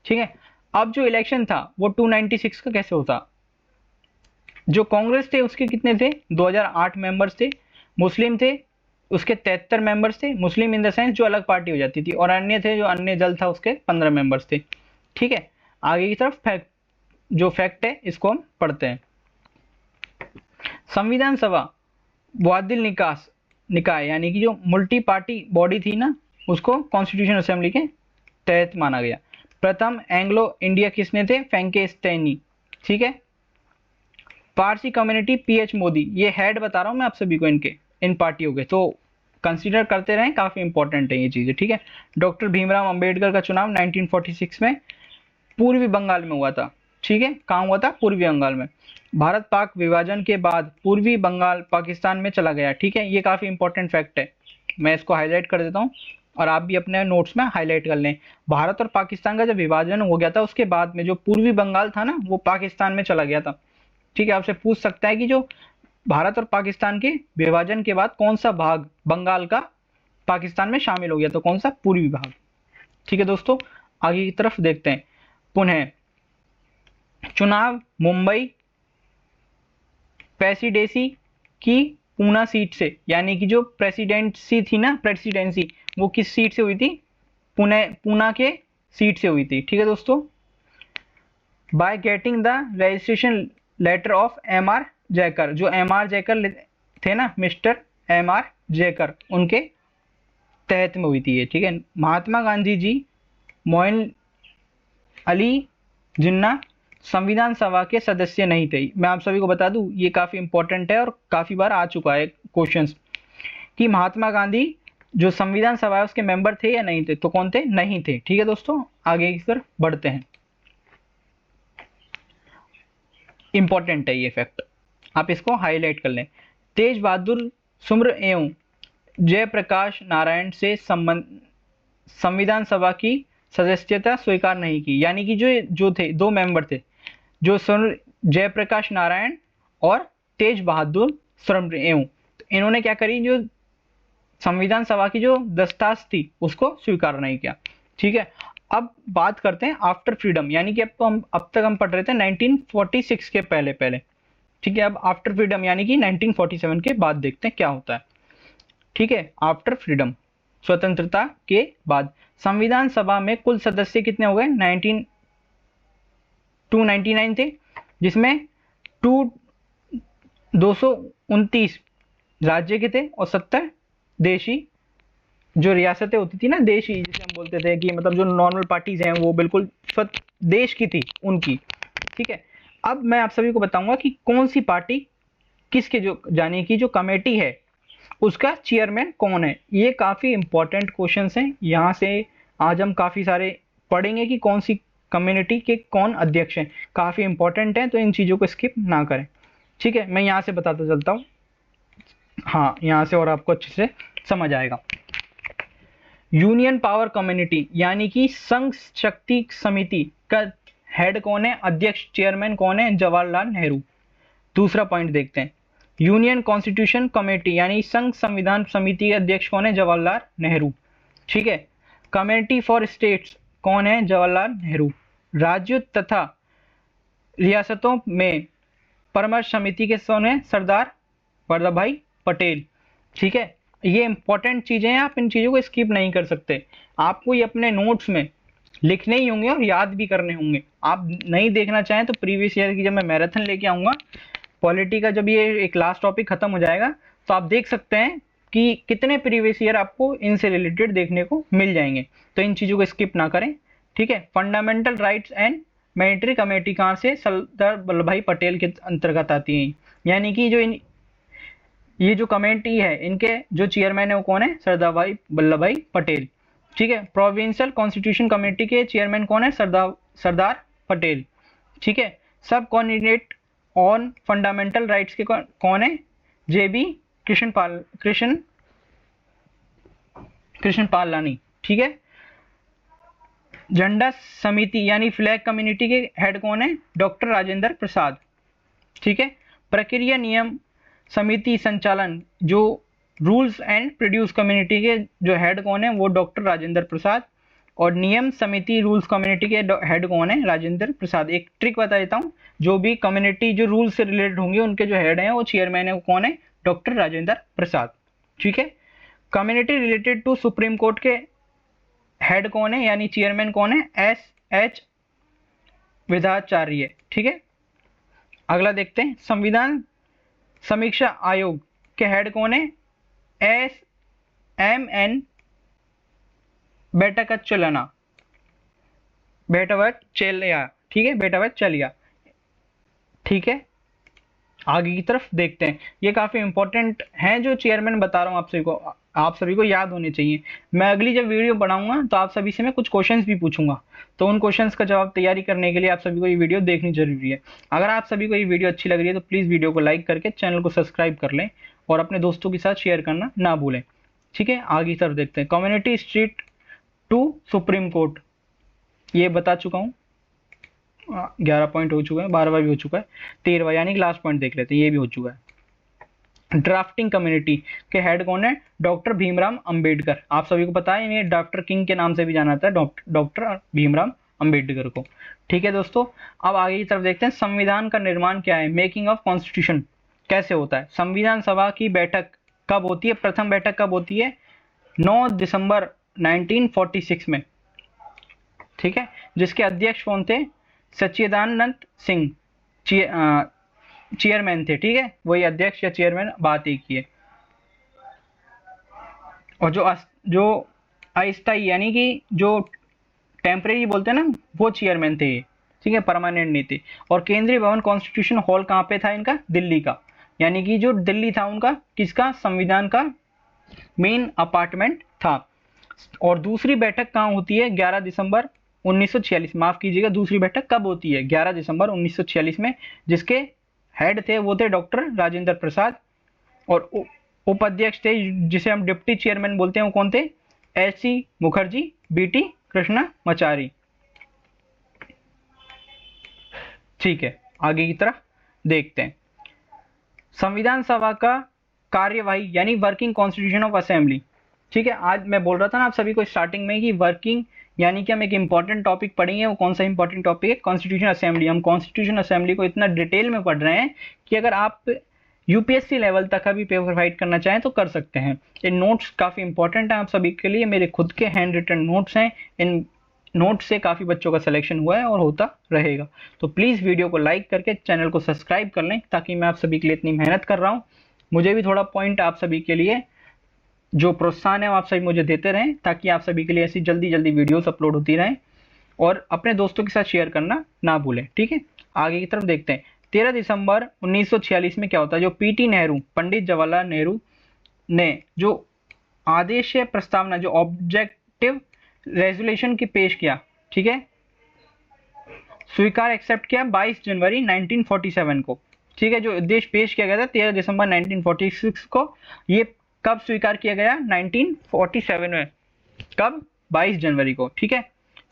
ठीक है, अब जो इलेक्शन था वो 296 का कैसे होता? जो कांग्रेस थे उसके कितने थे? 2008 मेंबर्स थे। मुस्लिम थे उसके 73 मेंबर्स थे, मुस्लिम इन द सेंस जो अलग पार्टी हो जाती थी, और अन्य थे जो अन्य दल था उसके 15 मेंबर्स थे। ठीक है, आगे की तरफ जो फैक्ट है इसको हम पढ़ते हैं। संविधान सभा वादिल निकाय, यानी कि जो मल्टी पार्टी बॉडी थी ना, उसको कॉन्स्टिट्यूशन असेंबली के तहत माना गया। प्रथम एंग्लो इंडिया किसने थे? फ्रैंकेस्टाइन। ठीक है, पारसी कम्युनिटी पीएच मोदी, ये हेड बता रहा हूं मैं आप सभी को इनके, इन पार्टियों के, तो कंसीडर करते रहें, काफी इंपॉर्टेंट है ये चीजें। ठीक है, डॉक्टर भीमराव अंबेडकर का चुनाव 1946 में पूर्वी बंगाल में हुआ था। ठीक है, कहाँ हुआ था? पूर्वी बंगाल में। भारत पाक विभाजन के बाद पूर्वी बंगाल पाकिस्तान में चला गया। ठीक है, ये काफी इंपॉर्टेंट फैक्ट है, मैं इसको हाईलाइट कर देता हूँ और आप भी अपने नोट्स में हाईलाइट कर लें। भारत और पाकिस्तान का जब विभाजन हो गया था उसके बाद में जो पूर्वी बंगाल था ना वो पाकिस्तान में चला गया था। ठीक है, आपसे पूछ सकता है कि जो भारत और पाकिस्तान के विभाजन के बाद कौन सा भाग बंगाल का पाकिस्तान में शामिल हो गया? तो कौन सा? पूर्वी भाग। ठीक है दोस्तों, आगे की तरफ देखते हैं। पुनः चुनाव मुंबई प्रेसिडेंसी की पूना सीट से, यानी कि जो प्रेसिडेंसी थी ना, प्रेसिडेंसी, वो किस सीट से हुई थी? पूना के सीट से हुई थी। ठीक है दोस्तों। By getting the registration letter of M R. Jayakar, जो एम.आर. जयकर थे ना, मिस्टर एम.आर. जयकर, उनके तहत में हुई थी ये। ठीक है। महात्मा गांधी जी, मोइन अली जिन्ना संविधान सभा के सदस्य नहीं थे। मैं आप सभी को बता दूं, ये काफी इंपॉर्टेंट है और काफी बार आ चुका है क्वेश्चंस, कि महात्मा गांधी जो संविधान सभा है उसके मेंबर थे या नहीं थे? तो कौन थे? नहीं थे। ठीक है दोस्तों, आगे की तरफ बढ़ते हैं। इंपॉर्टेंट है ये फैक्ट, आप इसको हाईलाइट कर लें। तेज बहादुर सुम्र एवं जयप्रकाश नारायण से संविधान सभा की सदस्यता स्वीकार नहीं की। यानी कि जो थे, दो मेंबर थे, जो जयप्रकाश नारायण और तेज बहादुर सुम्र एवं, तो इन्होंने क्या करी, जो संविधान सभा की जो दस्ताज थी उसको स्वीकार नहीं किया। ठीक है। अब बात करते हैं आफ्टर फ्रीडम, यानी कि अब तक हम पढ़ रहे थे 1946 के पहले पहले। ठीक है। अब आफ्टर फ्रीडम यानी कि 1947 के बाद देखते हैं क्या होता है। ठीक है। आफ्टर फ्रीडम, स्वतंत्रता के बाद संविधान सभा में कुल सदस्य कितने हो गए? 299 थे, जिसमें 229 राज्य के थे और 70 देशी, जो रियासतें होती थी ना, देशी जिसे हम बोलते थे, कि मतलब जो नॉर्मल पार्टीज हैं वो बिल्कुल देश की थी उनकी। ठीक है। अब मैं आप सभी को बताऊंगा कि कौन सी पार्टी किसके, जो जाने की जो कमेटी है उसका चेयरमैन कौन है। ये काफी इंपॉर्टेंट क्वेश्चंस हैं, यहाँ से आज हम काफी सारे पढ़ेंगे कि कौन सी कम्युनिटी के कौन अध्यक्ष हैं। काफी इंपॉर्टेंट है, तो इन चीजों को स्किप ना करें। ठीक है। मैं यहाँ से बताता चलता हूँ, हाँ यहाँ से और आपको अच्छे से समझ आएगा। यूनियन पावर कम्युनिटी यानी कि संघ शक्ति समिति का हेड कौन है? अध्यक्ष, चेयरमैन कौन है? जवाहरलाल नेहरू। दूसरा पॉइंट देखते हैं। यूनियन कॉन्स्टिट्यूशन कमेटी यानी संघ संविधान समिति के अध्यक्ष कौन है? जवाहरलाल नेहरू। ठीक है। कमेटी फॉर स्टेट्स कौन है? जवाहरलाल नेहरू। राज्यों तथा रियासतों में परामर्श समिति के कौन है? सरदार वल्लभ भाई पटेल। ठीक है। ये इंपॉर्टेंट चीजें हैं, आप इन चीजों को स्किप नहीं कर सकते। आपको ये अपने नोट्स में लिखने ही होंगे और याद भी करने होंगे। आप नहीं देखना चाहें तो प्रीवियस ईयर की जब मैं मैराथन लेके आऊंगा पॉलिटी का, जब ये एक लास्ट टॉपिक खत्म हो जाएगा, तो आप देख सकते हैं कि कितने प्रीवियस ईयर आपको इनसे रिलेटेड देखने को मिल जाएंगे। तो इन चीजों को स्किप ना करें। ठीक है। Fundamental rights and military committee कहाँ से? सरदार वल्लभ भाई पटेल के अंतर्गत आती है। यानी कि जो ये जो कमेटी है, इनके जो चेयरमैन है वो कौन है? सरदार वल्लभ भाई पटेल। ठीक है। प्रोविंशियल कॉन्स्टिट्यूशन कमेटी के चेयरमैन कौन है? सरदार पटेल। ठीक है। सब कोऑर्डिनेट ऑन फंडामेंटल राइट्स के कौन है? JB कृष्ण पालानी। ठीक है। झंडा समिति यानी फ्लैग कम्युनिटी के हेड कौन है? डॉक्टर राजेंद्र प्रसाद। ठीक है। प्रक्रिया नियम समिति संचालन, जो रूल्स एंड प्रोड्यूस कम्युनिटी के जो हेड कौन है? वो डॉक्टर राजेंद्र प्रसाद। और नियम समिति रूल्स कम्युनिटी के हेड कौन है? राजेंद्र प्रसाद। एक ट्रिक बता देता हूँ, जो भी कम्युनिटी जो रूल्स से रिलेटेड होंगे उनके जो हेड हैं वो चेयरमैन है, वो कौन है? डॉक्टर राजेंद्र प्रसाद। ठीक है। Community related to supreme court के हेड कौन है, यानी चेयरमैन कौन है? SH विधाचार्य। ठीक है। अगला देखते हैं। संविधान समीक्षा आयोग के हेड कौन है? SMN बेटावचलिया। ठीक है। बेटावचलिया। ठीक है। आगे की तरफ देखते हैं। ये काफी इंपॉर्टेंट हैं जो चेयरमैन बता रहा हूँ आप सभी को याद होने चाहिए। मैं अगली जब वीडियो बनाऊंगा तो आप सभी से मैं कुछ क्वेश्चंस भी पूछूंगा, तो उन क्वेश्चंस का जवाब तैयारी करने के लिए आप सभी को ये वीडियो देखनी जरूरी है। अगर आप सभी को ये वीडियो अच्छी लग रही है तो प्लीज वीडियो को लाइक करके चैनल को सब्सक्राइब कर लें और अपने दोस्तों के साथ शेयर करना ना भूलें। ठीक है। आगे की तरफ देखते हैं। Community street to supreme court, ये बता चुका हूँ। 11 पॉइंट हो चुका है, 12वां भी हो चुका है, 13वां यानी कि लास्ट पॉइंट देख लेते हैं, ये भी हो चुका है। ड्राफ्टिंग कम्युनिटी के हेड कौन है? डॉक्टर भीमराव अंबेडकर। आप सभी को पता है इन्हें डॉक्टर किंग के नाम से भी जाना जाता है, डॉक्टर भीमराव अंबेडकर को। ठीक है दोस्तों, अब आगे की तरफ देखते हैं संविधान का निर्माण क्या है, मेकिंग ऑफ कॉन्स्टिट्यूशन कैसे होता है। संविधान सभा की बैठक कब होती है? प्रथम बैठक कब होती है? 9 दिसंबर 1946 में। ठीक है, जिसके अध्यक्ष कौन थे? सच्चिदानंद सिंह चेयरमैन थे। ठीक है, वही अध्यक्ष या चेयरमैन, बात एक ही है। और जो अस्थायी यानी कि जो टेम्परेरी बोलते हैं ना, वो चेयरमैन थे। ठीक है, परमानेंट नहीं थे। और केंद्रीय भवन कॉन्स्टिट्यूशन हॉल कहाँ पे था इनका? दिल्ली का। यानी कि जो दिल्ली था उनका किसका? संविधान का मेन अपार्टमेंट था। और दूसरी बैठक कहाँ होती है? 11 दिसंबर 1946। माफ कीजिएगा, दूसरी बैठक कब होती है? 11 दिसंबर 1946 में, जिसके हेड थे वो थे डॉक्टर राजेंद्र प्रसाद। और उपाध्यक्ष थे, जिसे हम डिप्टी चेयरमैन बोलते हैं, वो कौन थे? एस.सी. मुखर्जी, बी.टी. कृष्णामाचारी। ठीक है, आगे की तरफ देखते हैं। संविधान सभा का कार्यवाही यानी वर्किंग कॉन्स्टिट्यूशन ऑफ असेंबली। ठीक है, आज मैं बोल रहा था ना आप सभी को स्टार्टिंग में कि वर्किंग यानी कि हम एक इंपॉर्टेंट टॉपिक पढ़ेंगे। वो कौन सा इंपॉर्टेंट टॉपिक है? Constitution assembly. हम कॉन्स्टिट्यूशन असेंबली को इतना डिटेल में पढ़ रहे हैं कि अगर आप यूपीएससी लेवल तक का भी पेपर फाइट करना चाहें तो कर सकते हैं। ये नोट्स काफ़ी इंपॉर्टेंट है आप सभी के लिए, मेरे खुद के हैंड रिटन नोट्स हैं। इन नोट से काफ़ी बच्चों का सिलेक्शन हुआ है और होता रहेगा। तो प्लीज़ वीडियो को लाइक करके चैनल को सब्सक्राइब कर लें, ताकि मैं आप सभी के लिए इतनी मेहनत कर रहा हूँ, मुझे भी थोड़ा पॉइंट आप सभी के लिए जो प्रोत्साहन है आप सभी मुझे देते रहें, ताकि आप सभी के लिए ऐसी जल्दी जल्दी वीडियोस अपलोड होती रहें। और अपने दोस्तों के साथ शेयर करना ना भूलें। ठीक है, आगे की तरफ देखते हैं। 13 दिसंबर 1946 में क्या होता है? जो पीटी नेहरू, पंडित जवाहरलाल नेहरू ने जो आदेश प्रस्तावना, जो ऑब्जेक्टिव रेजोल्यूशन की पेश किया, ठीक है, स्वीकार एक्सेप्ट किया 22 जनवरी 1947 को। ठीक है, जो उद्देश्य पेश किया गया था 13 दिसंबर 1946 को, ये कब स्वीकार किया गया? 1947 में। कब? 22 जनवरी को। ठीक है,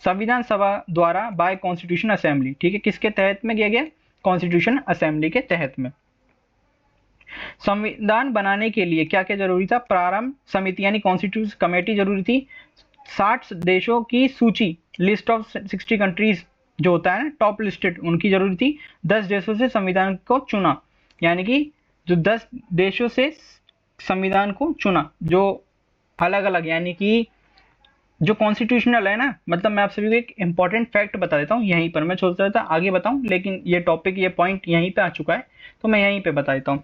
संविधान सभा द्वारा बाय कॉन्स्टिट्यूशन असेंबली। ठीक है, किसके तहत में किया गया? कॉन्स्टिट्यूशन असेंबली के तहत में। संविधान बनाने के लिए क्या क्या जरूरी था? प्रारंभ समिति यानी कॉन्स्टिट्यूशन कमेटी जरूरी थी। 60 देशों की सूची, लिस्ट ऑफ 60 कंट्रीज जो होता है ना, टॉप लिस्टेड, उनकी जरूरी थी। 10 देशों से संविधान को चुना, यानी कि जो 10 देशों से संविधान को चुना, जो अलग अलग, यानी कि जो कॉन्स्टिट्यूशनल है ना, मतलब मैं आप सभी को एक इंपॉर्टेंट फैक्ट बता देता हूँ यहीं पर। मैं सोच रहा था आगे बताऊं, लेकिन ये टॉपिक, ये पॉइंट यहीं पे आ चुका है, तो मैं यहीं पे बता देता हूँ।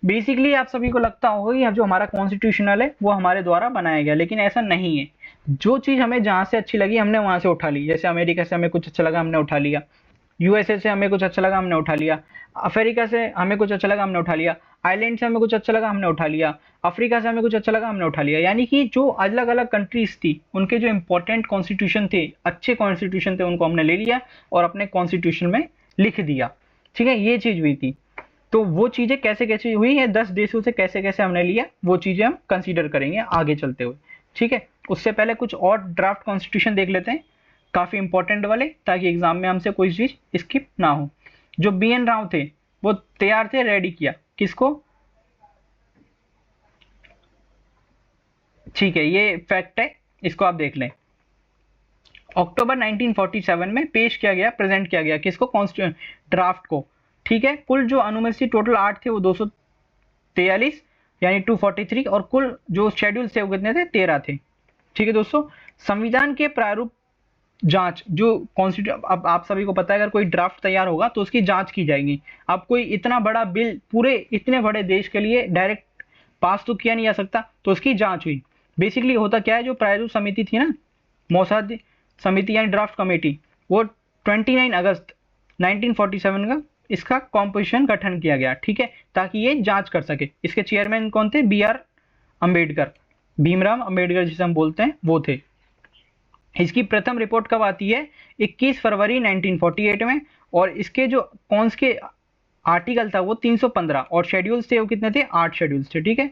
बेसिकली आप सभी को लगता होगा कि जो हमारा कॉन्स्टिट्यूशनल है वो हमारे द्वारा बनाया गया, लेकिन ऐसा नहीं है। जो चीज़ हमें जहाँ से अच्छी लगी हमने वहाँ से उठा ली। जैसे अमेरिका से हमें कुछ अच्छा लगा हमने उठा लिया, यूएसए से हमें कुछ अच्छा लगा हमने उठा लिया, अफ्रीका से हमें कुछ अच्छा लगा हमने उठा लिया, आइलैंड से हमें कुछ अच्छा लगा हमने उठा लिया, अफ्रीका से हमें कुछ अच्छा लगा हमने उठा लिया। यानी कि जो अलग अलग कंट्रीज थी उनके जो इंपॉर्टेंट कॉन्स्टिट्यूशन थे, अच्छे कॉन्स्टिट्यूशन थे, उनको हमने ले लिया और अपने कॉन्स्टिट्यूशन में लिख दिया। ठीक है, ये चीज़ हुई थी। तो वो चीज़ें कैसे कैसे हुई है, 10 देशों से कैसे कैसे हमने लिया, वो चीज़ें हम कंसीडर करेंगे आगे चलते हुए। ठीक है, उससे पहले कुछ और ड्राफ्ट कॉन्स्टिट्यूशन देख लेते हैं, काफ़ी इंपॉर्टेंट वाले, ताकि एग्जाम में हमसे कोई चीज़ स्किप ना हो। जो BN राव थे वो तैयार थे, रेडी किया किसको? ठीक है, ये फैक्ट है, इसको आप देख लें। अक्टूबर 1947 में पेश किया गया, प्रेजेंट किया गया किसको? कॉन्स्टिट्यूशन ड्राफ्ट को। ठीक है, कुल जो अनुमति टोटल 8 थे, वो 243 यानी 243, और कुल जो शेड्यूल थे वो कितने थे? 13 थे। ठीक है दोस्तों, संविधान के प्रारूप जांच, जो कॉन्स्टिट्यूशन, अब आप सभी को पता है अगर कोई ड्राफ्ट तैयार होगा तो उसकी जांच की जाएगी। अब कोई इतना बड़ा बिल पूरे इतने बड़े देश के लिए डायरेक्ट पास तो किया नहीं जा सकता, तो उसकी जांच हुई। बेसिकली होता क्या है, जो प्रारूप समिति थी ना, मौसाद समिति यानी ड्राफ्ट कमेटी, वो 29 अगस्त 1947 का इसका कॉम्पोजिशन गठन किया गया। ठीक है, ताकि ये जांच कर सके। इसके चेयरमैन कौन थे? BR अम्बेडकर, भीमराव अम्बेडकर जिसे हम बोलते हैं, वो थे। इसकी प्रथम रिपोर्ट कब आती है? 21 फरवरी 1948 में। और इसके जो कौन के आर्टिकल था वो 315, और शेड्यूल्स थे वो कितने थे? 8 शेड्यूल्स थे। ठीक है,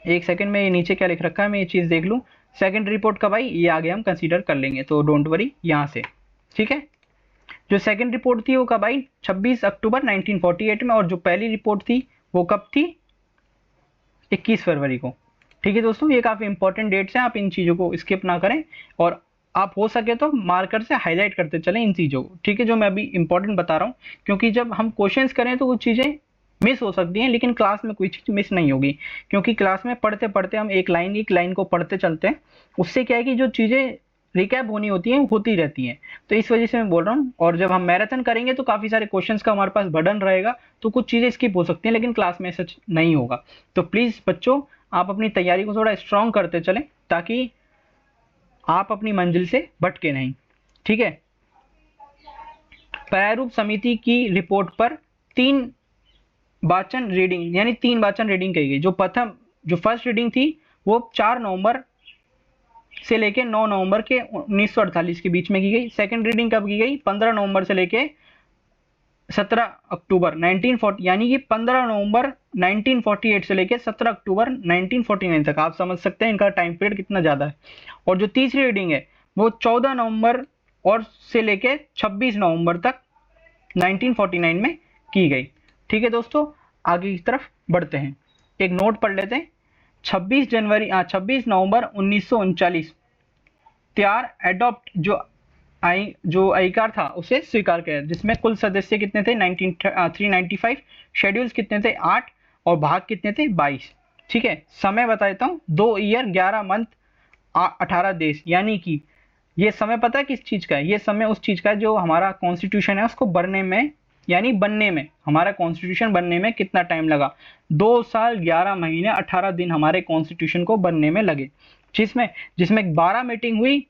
एक सेकंड में ये नीचे क्या लिख रखा है मैं ये चीज़ देख लूँ। सेकंड रिपोर्ट कब आई ये आगे हम कंसीडर कर लेंगे, तो डोंट वरी यहाँ से। ठीक है, जो सेकंड रिपोर्ट थी वो कब आई? 26 अक्टूबर 1948 में। और जो पहली रिपोर्ट थी वो कब थी? 21 फरवरी को। ठीक है दोस्तों, ये काफ़ी इंपॉर्टेंट डेट्स हैं, आप इन चीज़ों को स्किप ना करें और आप हो सके तो मार्कर से हाईलाइट करते चलें इन चीज़ों को। ठीक है, जो मैं अभी इंपॉर्टेंट बता रहा हूँ, क्योंकि जब हम क्वेश्चंस करें तो कुछ चीज़ें मिस हो सकती हैं, लेकिन क्लास में कोई चीज़ मिस नहीं होगी, क्योंकि क्लास में पढ़ते पढ़ते हम एक लाइन को पढ़ते चलते हैं। उससे क्या है कि जो चीज़ें रिकैप होनी होती हैं होती रहती हैं, तो इस वजह से मैं बोल रहा हूँ। और जब हम मैराथन करेंगे तो काफ़ी सारे क्वेश्चंस का हमारे पास बर्डन रहेगा, तो कुछ चीज़ें स्किप हो सकती हैं, लेकिन क्लास में सच नहीं होगा। तो प्लीज़ बच्चों, आप अपनी तैयारी को थोड़ा स्ट्रॉन्ग करते चलें, ताकि आप अपनी मंजिल से भटके नहीं। ठीक है, प्रारूप समिति की रिपोर्ट पर 3 वाचन रीडिंग, यानी 3 वाचन रीडिंग कही गई। जो फर्स्ट रीडिंग थी वो 4 नवंबर से लेके 9 नवंबर के 1948 के बीच में की गई। सेकंड रीडिंग कब की गई? 15 नवंबर से लेके 17 अक्टूबर 1940, यानी कि 15 नवंबर 1948 से लेके 17 अक्टूबर 1949 तक। आप समझ सकते हैं इनका टाइम पीरियड कितना ज़्यादा है। और जो तीसरी रीडिंग है वो 14 नवंबर और से लेके 26 नवंबर तक 1949 में की गई। ठीक है दोस्तों, आगे की तरफ बढ़ते हैं, एक नोट पढ़ लेते हैं। 26 नवंबर 1939 त्यार एडॉप्ट जो आईकार था उसे स्वीकार किया, जिसमें कुल सदस्य कितने थे? 395। शेड्यूल्स कितने थे? 8। और भाग कितने थे? 22। ठीक है, समय बता देता हूँ, 2 ईयर 11 मंथ 18 देश। यानी कि ये समय पता है किस चीज़ का है? ये समय उस चीज़ का है जो हमारा कॉन्स्टिट्यूशन है उसको बनने में, यानी बनने में, हमारा कॉन्स्टिट्यूशन बनने में कितना टाइम लगा? 2 साल 11 महीने 18 दिन हमारे कॉन्स्टिट्यूशन को बनने में लगे, जिसमें 12 मीटिंग हुई,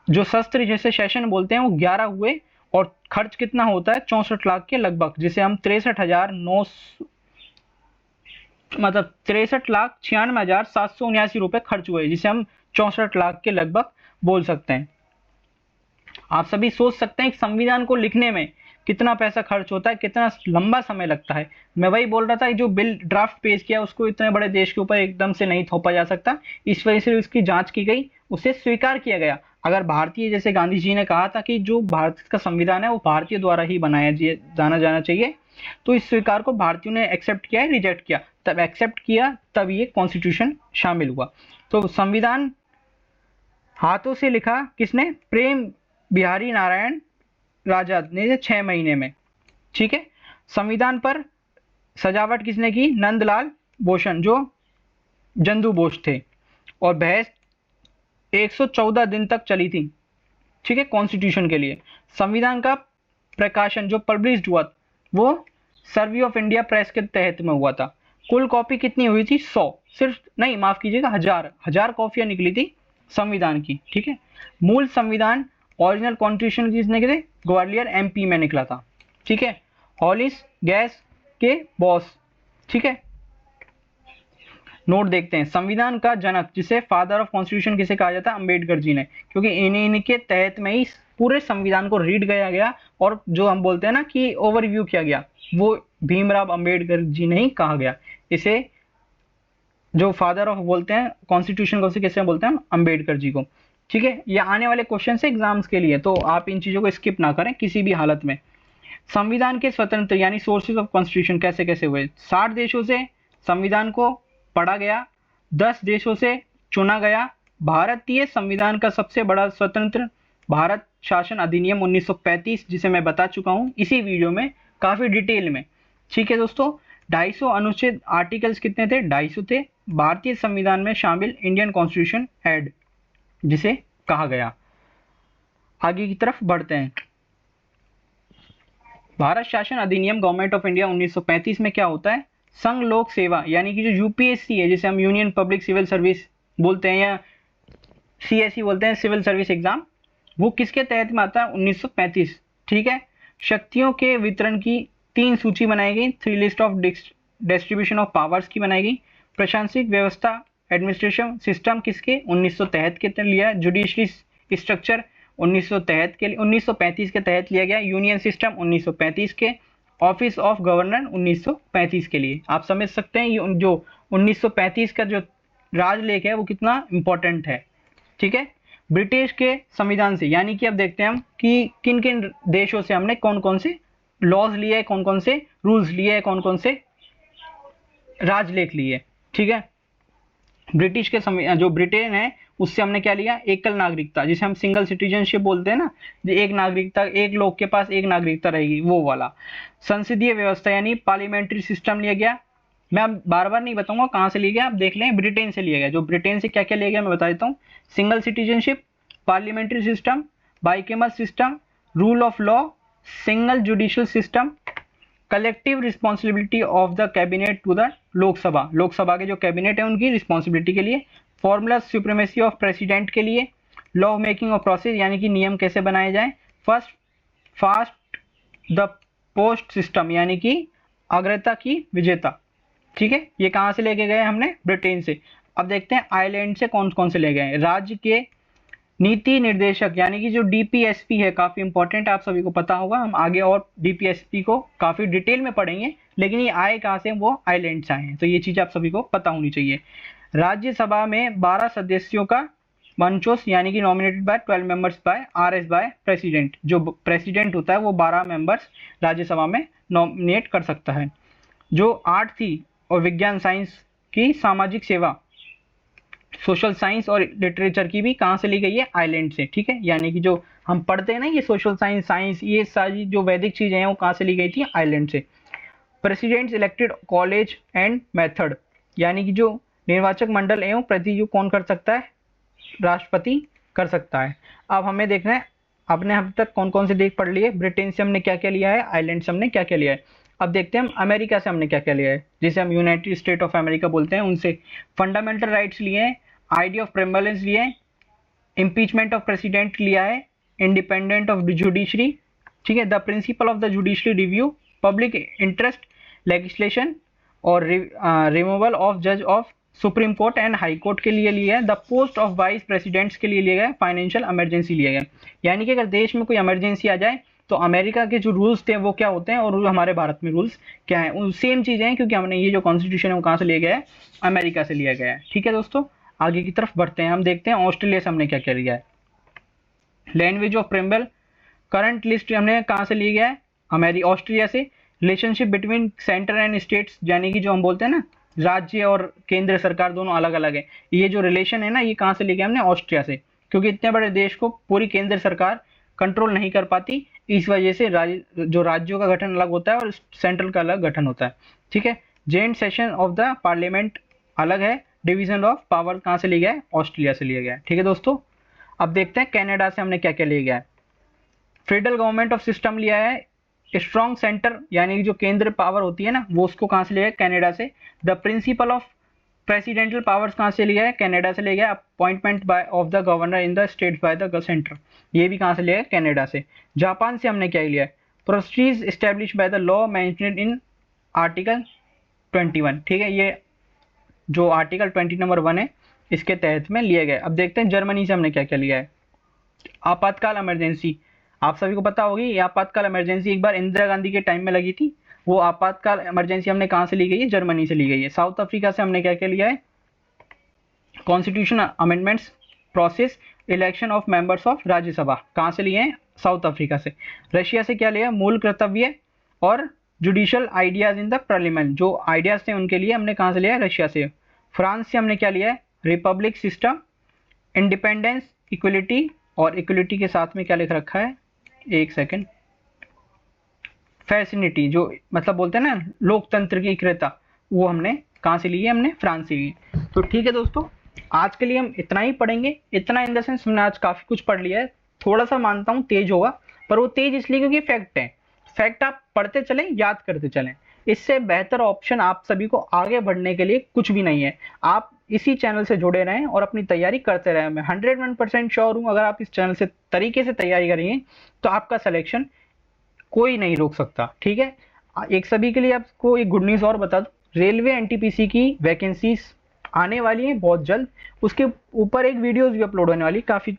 जो शस्त्र जैसे सेशन बोलते हैं वो 11 हुए, और खर्च कितना होता है? 64 लाख के लगभग, जिसे हम 63,96,779 रुपए खर्च हुए, जिसे हम 64 लाख के लगभग बोल सकते हैं। आप सभी सोच सकते हैं कि संविधान को लिखने में कितना पैसा खर्च होता है, कितना लंबा समय लगता है। मैं वही बोल रहा था, जो बिल ड्राफ्ट पेश किया उसको इतने बड़े देश के ऊपर एकदम से नहीं थोपा जा सकता, इस वजह से उसकी जांच की गई, उसे स्वीकार किया गया। अगर भारतीय, जैसे गांधी जी ने कहा था कि जो भारत का संविधान है वो भारतीय द्वारा ही बनाया जाना चाहिए, तो इस स्वीकार को भारतीयों ने एक्सेप्ट किया है, रिजेक्ट किया, तब एक्सेप्ट किया, तब ये कॉन्स्टिट्यूशन शामिल हुआ। तो संविधान हाथों से लिखा किसने? प्रेम बिहारी नारायण आजाद ने 6 महीने में। ठीक है, संविधान पर सजावट किसने की? नंदलाल बोशन, जो जंदू बोस थे, और बहस 114 दिन तक चली थी। ठीक है, कॉन्स्टिट्यूशन के लिए। संविधान का प्रकाशन जो पब्लिश हुआ वो सर्वे ऑफ इंडिया प्रेस के तहत में हुआ था। कुल कॉपी कितनी हुई थी? 100, सिर्फ नहीं, माफ कीजिएगा, हजार कॉपियां निकली थी संविधान की। ठीक है, मूल संविधान ओरिजिनल कॉन्स्टिट्यूशन किसने के थे? ग्वालियर एमपी में निकला था। ठीक है, हॉलिस गैस के बॉस। ठीक है, नोट देखते हैं। संविधान का जनक, जिसे फादर ऑफ कॉन्स्टिट्यूशन किसे कहा जाता है? अंबेडकर जी ने, क्योंकि इनके तहत में ही पूरे संविधान को रीड किया गया, और जो हम बोलते हैं ना कि ओवरव्यू किया गया, वो भीमराव अंबेडकर जी ने ही कहा गया। इसे जो फादर ऑफ बोलते हैं कॉन्स्टिट्यूशन को, उसे कैसे बोलते हैं? अंबेडकर जी को। ठीक है, ये आने वाले क्वेश्चन से एग्जाम्स के लिए, तो आप इन चीजों को स्किप ना करें किसी भी हालत में। संविधान के स्वतंत्र यानी सोर्सेज ऑफ कॉन्स्टिट्यूशन कैसे कैसे हुए? 60 देशों से संविधान को पढ़ा गया, 10 देशों से चुना गया। भारतीय संविधान का सबसे बड़ा स्वतंत्र भारत शासन अधिनियम 1935, जिसे मैं बता चुका हूं इसी वीडियो में काफी डिटेल में। ठीक है दोस्तों, 250 अनुच्छेद, आर्टिकल्स कितने थे? 250 थे। भारतीय संविधान में शामिल इंडियन कॉन्स्टिट्यूशन एड जिसे कहा गया। आगे की तरफ बढ़ते हैं। भारत शासन अधिनियम गवर्नमेंट ऑफ इंडिया 1935 में क्या होता है? संघ लोक सेवा, यानी कि जो यूपीएससी है, जिसे हम यूनियन पब्लिक सिविल सर्विस बोलते हैं या सीएससी बोलते हैं, सिविल सर्विस एग्जाम, वो किसके तहत में आता है? 1935। ठीक है, शक्तियों के वितरण की 3 सूची बनाई गई, 3 list of distribution of powers की बनाई गई। प्रशासनिक व्यवस्था एडमिनिस्ट्रेशन सिस्टम किसके? 1963 के तहत लिया। जुडिशरी स्ट्रक्चर 1935 के तहत लिया गया। यूनियन सिस्टम 1935 के। ऑफिस ऑफ गवर्नर 1935 के लिए। आप समझ सकते हैं ये जो 1935 का जो राजलेख है वो कितना इंपॉर्टेंट है। ठीक है, ब्रिटिश के संविधान से, यानी कि अब देखते हैं हम कि किन किन देशों से हमने कौन कौन से लॉज लिए, कौन कौन से रूल्स लिए, कौन कौन से राजलेख लिए, ठीक है। ब्रिटिश के समय जो ब्रिटेन है उससे हमने क्या लिया, एकल नागरिकता, जिसे हम सिंगल सिटीजनशिप बोलते हैं ना, जो एक नागरिकता, एक लोग के पास एक नागरिकता रहेगी, वो वाला। संसदीय व्यवस्था यानी पार्लियामेंट्री सिस्टम लिया गया। मैं अब बार बार नहीं बताऊंगा कहाँ से लिया गया, आप देख लें, ब्रिटेन से लिया गया। जो ब्रिटेन से क्या क्या लिया गया मैं बता देता हूँ। Single citizenship, parliamentary system, bicameral system, rule of law, single judicial system, collective responsibility of the cabinet to the Lok Sabha, Lok Sabha के जो कैबिनेट है उनकी रिस्पॉन्सिबिलिटी के लिए, फॉर्मुला सुप्रीमेसी ऑफ प्रेसिडेंट के लिए, लॉ मेकिंग ऑफ प्रोसेस यानी कि नियम कैसे बनाए जाएं, first fast the post system यानी कि अग्रता की विजेता, ठीक है। ये कहाँ से लेके गए हमने, ब्रिटेन से। अब देखते हैं आयरलैंड से कौन कौन से ले गए। राज्य के नीति निर्देशक यानी कि जो डीपीएसपी है, काफी इंपॉर्टेंट, आप सभी को पता होगा, हम आगे और डीपीएसपी को काफी डिटेल में पढ़ेंगे, लेकिन ये आए कहाँ से, वो आइलैंड से आए हैं, तो ये चीज आप सभी को पता होनी चाहिए। राज्यसभा में 12 सदस्यों का मंचोस यानी कि nominated by 12 members by RS by president, जो प्रेसिडेंट होता है वो 12 मेंबर्स राज्यसभा में नॉमिनेट कर सकता है। जो आर्ट थी और विज्ञान साइंस की, सामाजिक सेवा, सोशल साइंस और लिटरेचर की भी कहाँ से ली गई है, आइलैंड से, ठीक है। यानी कि जो हम पढ़ते हैं ना, ये सोशल साइंस, साइंस, ये सारी जो वैदिक चीजें हैं वो कहाँ से ली गई थी, आइलैंड से। Presidents elected college and method यानी कि जो निर्वाचक मंडल एवं प्रतिनिधि कौन कर सकता है, राष्ट्रपति कर सकता है। अब हमें देखना है आपने अब तक कौन कौन से देख पढ़ लिए, ब्रिटेन से हमने क्या क्या लिया है, आइलैंड से हमने क्या क्या लिया है। अब देखते हैं हम अमेरिका से हमने क्या क्या लिया है, जिसे हम यूनाइटेड स्टेट ऑफ अमेरिका बोलते हैं, उनसे फंडामेंटल राइट्स लिए हैं, आइडिया ऑफ प्रेमबलेंस लिए हैं, इम्पीचमेंट ऑफ प्रेसिडेंट लिया है, इंडिपेंडेंट ऑफ जुडिशरी, ठीक है, the principle of the judiciary review, public interest legislation और रिमूवल ऑफ जज of supreme court and high court के लिए लिया है, the post of vice presidents के लिए लिया गया, फाइनेंशियल इमरजेंसी लिया गया। यानी कि अगर देश में कोई इमरजेंसी आ जाए तो अमेरिका के जो रूल्स थे वो क्या होते हैं और हमारे भारत में रूल्स क्या है, उन सेम चीजें हैं, क्योंकि हमने ये जो कॉन्स्टिट्यूशन है वो कहाँ से लिया गया है, अमेरिका से लिया गया है, ठीक है दोस्तों। आगे की तरफ बढ़ते हैं, हम देखते हैं ऑस्ट्रेलिया से हमने क्या क्या लिया है। Language of preamble, current list हमने कहाँ से लिया गया है, ऑस्ट्रेलिया से। Relationship between centre and states यानी कि जो हम बोलते हैं ना, राज्य और केंद्र सरकार दोनों अलग अलग है, ये जो रिलेशन है ना, ये कहाँ से लिया गया हमने, ऑस्ट्रिया से, क्योंकि इतने बड़े देश को पूरी केंद्र सरकार कंट्रोल नहीं कर पाती, इस वजह से जो राज्यों का गठन अलग होता है और सेंट्रल का अलग गठन होता है, ठीक है। Joint session of the parliament अलग है, डिवीजन ऑफ पावर कहाँ से लिया गया है, ऑस्ट्रेलिया से लिया गया है, ठीक है दोस्तों। अब देखते हैं कनाडा से हमने क्या क्या लिया गया है। फेडरल गवर्नमेंट ऑफ सिस्टम लिया है, स्ट्रॉन्ग सेंटर यानी कि जो केंद्र पावर होती है ना, वो उसको कहाँ से लिया है, कनाडा से। The principle of presidential powers कहाँ से लिया है, कनाडा से लिया गया। Appointment bye of the governor in the state by the centre, ये भी कहाँ से लिया है, कनाडा से। जापान से हमने क्या लिया है, procedures establish by the law mentioned in article 21, ठीक है, ये जो आर्टिकल 20 नंबर 1 है इसके तहत में लिया गया। अब देखते हैं जर्मनी से हमने क्या क्या लिया है। आपातकाल इमरजेंसी, आप सभी को पता होगी, ये आपातकाल इमरजेंसी एक बार इंदिरा गांधी के टाइम में लगी थी, वो आपातकाल इमरजेंसी हमने कहाँ से ली गई है, जर्मनी से ली गई है। साउथ अफ्रीका से हमने क्या क्या लिया है, constitution amendments process, election of members of Rajya Sabha, कहाँ से लिए हैं, साउथ अफ्रीका से। रशिया से क्या लिया, मूल कर्तव्य और judicial ideas in the parliament, जो आइडियाज थे उनके लिए हमने कहाँ से लिया है, रशिया से। फ्रांस से हमने क्या लिया है, रिपब्लिक सिस्टम, इंडिपेंडेंस, इक्वलिटी, और इक्वलिटी के साथ में क्या लिख रखा है, एक सेकेंड, फैसिनिटी, जो मतलब बोलते हैं ना लोकतंत्र की इक्रेता, वो हमने कहाँ से ली है, हमने फ्रांस से ली है। तो ठीक है दोस्तों, आज के लिए हम इतना ही पढ़ेंगे, इतना इन द सेंस हमने आज काफी कुछ पढ़ लिया है। थोड़ा सा मानता हूँ तेज होगा, पर वो तेज इसलिए क्योंकि फैक्ट है, फैक्ट आप पढ़ते चलें, याद करते चलें, इससे बेहतर ऑप्शन आप सभी को आगे बढ़ने के लिए कुछ भी नहीं है। आप इसी चैनल से जुड़े रहें और अपनी तैयारी करते रहें। मैं 101% श्योर हूँ, अगर आप इस चैनल से तरीके से तैयारी करेंगे तो आपका सिलेक्शन कोई नहीं रोक सकता, ठीक है। एक सभी के लिए आपको एक गुड न्यूज़ और बता दूं, रेलवे एनटीपीसी की वैकेंसीज आने वाली है बहुत जल्द, उसके ऊपर एक वीडियोस भी अपलोड होने वाली, काफ़ी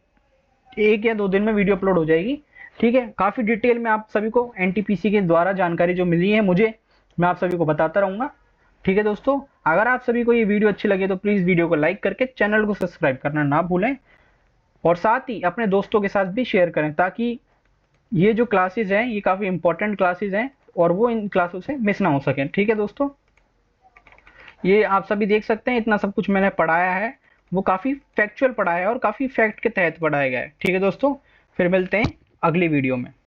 1 या 2 दिन में वीडियो अपलोड हो जाएगी, ठीक है। काफ़ी डिटेल में आप सभी को एनटीपीसी के द्वारा जानकारी जो मिली है मुझे, मैं आप सभी को बताता रहूँगा, ठीक है दोस्तों। अगर आप सभी को ये वीडियो अच्छी लगे तो प्लीज़ वीडियो को लाइक करके चैनल को सब्सक्राइब करना ना भूलें, और साथ ही अपने दोस्तों के साथ भी शेयर करें, ताकि ये जो क्लासेस हैं ये काफ़ी इंपॉर्टेंट क्लासेस हैं और वो इन क्लासों से मिस ना हो सकें, ठीक है दोस्तों। ये आप सभी देख सकते हैं, इतना सब कुछ मैंने पढ़ाया है वो काफ़ी फैक्चुअल पढ़ाया है और काफ़ी फैक्ट के तहत पढ़ाया गया है। ठीक है दोस्तों, फिर मिलते हैं अगली वीडियो में।